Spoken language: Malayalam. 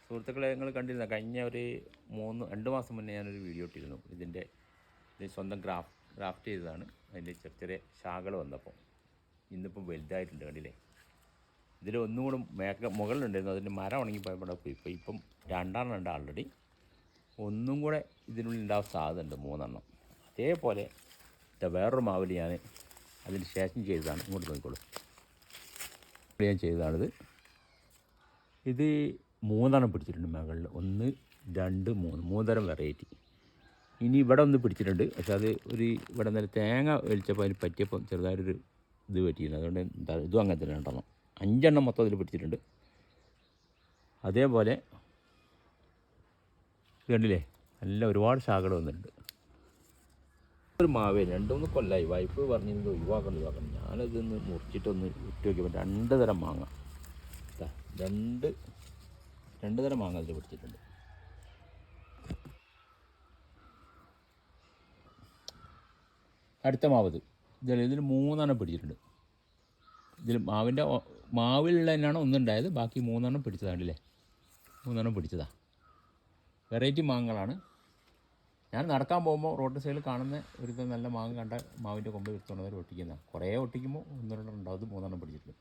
സുഹൃത്തുക്കളെ നിങ്ങൾ കണ്ടിരുന്ന കഴിഞ്ഞ ഒരു 2 മാസം മുന്നേ ഞാനൊരു വീഡിയോ ഇട്ടിരുന്നു. ഇത് സ്വന്തം ഗ്രാഫ്റ്റ് ചെയ്തതാണ്. അതിൻ്റെ ചെറിയ ചെറിയ ശാഖകൾ വന്നപ്പോൾ ഇന്നിപ്പം വലുതായിട്ടുണ്ട്. കണ്ടില്ലേ? ഇതിൽ ഒന്നും കൂടെ മുകളിലുണ്ടായിരുന്നു. അതിൻ്റെ മരം ഉണങ്ങിപ്പോയപ്പോൾ പോയി. ഇപ്പം 2 ഉണ്ട് ആൾറെഡി. ഒന്നും കൂടെ ഇതിനുള്ളിൽ ഉണ്ടാവാൻ സാധ്യതയുണ്ട്, 3 അതേപോലെ വേറൊരു മാവിൽ ഞാൻ അതിന് ശേഷം ചെയ്തതാണ്. ഇങ്ങോട്ട് നോക്കിക്കോളൂ. ഞാൻ ചെയ്തതാണിത്. ഇത് 3 പിടിച്ചിട്ടുണ്ട് മുകളിൽ. 1, 2, 3 തരം വെറൈറ്റി. ഇനി ഇവിടെ ഒന്ന് പിടിച്ചിട്ടുണ്ട്. പക്ഷെ അത് ഇവിടെ നിന്ന് തേങ്ങ വലിച്ചപ്പോൾ അതിന് പറ്റിയപ്പം ചെറുതായിട്ടൊരു ഇത് പറ്റിയിരുന്നു. അതുകൊണ്ട് ഇതും അങ്ങനെ തന്നെ 5 മൊത്തം അതിൽ പിടിച്ചിട്ടുണ്ട്. അതേപോലെ കണ്ടില്ലേ, നല്ല ഒരുപാട് ശാഖകൾ വന്നിട്ടുണ്ട്. ഒരു മാവേ 2-3 കൊല്ലമായി വൈഫ് പറഞ്ഞിരുന്നത് ഒഴിവാക്കണം. ഞാനതൊന്ന് മുറിച്ചിട്ടൊന്ന് ഇട്ട് നോക്കിയപ്പോൾ 2 തരം മാങ്ങ, 2 തരം മാങ്ങ അതിൽ പിടിച്ചിട്ടുണ്ട്. അടുത്ത മാവ് ഇതിൽ 3 പിടിച്ചിട്ടുണ്ട്. ഇതിൽ മാവിലുള്ള തന്നെയാണ് ഒന്നുണ്ടായത്. ബാക്കി 3 പിടിച്ചതാണല്ലേ, 3 പിടിച്ചതാ. വെറൈറ്റി മാങ്ങകളാണ്. ഞാൻ നടക്കാൻ പോകുമ്പോൾ റോഡ് സൈഡിൽ കാണുന്ന ഒരു നല്ല മാങ്ങ കണ്ട മാവിൻ്റെ കൊമ്പ് എടുത്തുകൊണ്ട് ഒട്ടിക്കുന്ന കുറേ ഒട്ടിക്കുമ്പോൾ 1-2 ഉണ്ടാവും. 3 പിടിച്ചിട്ടുണ്ട്.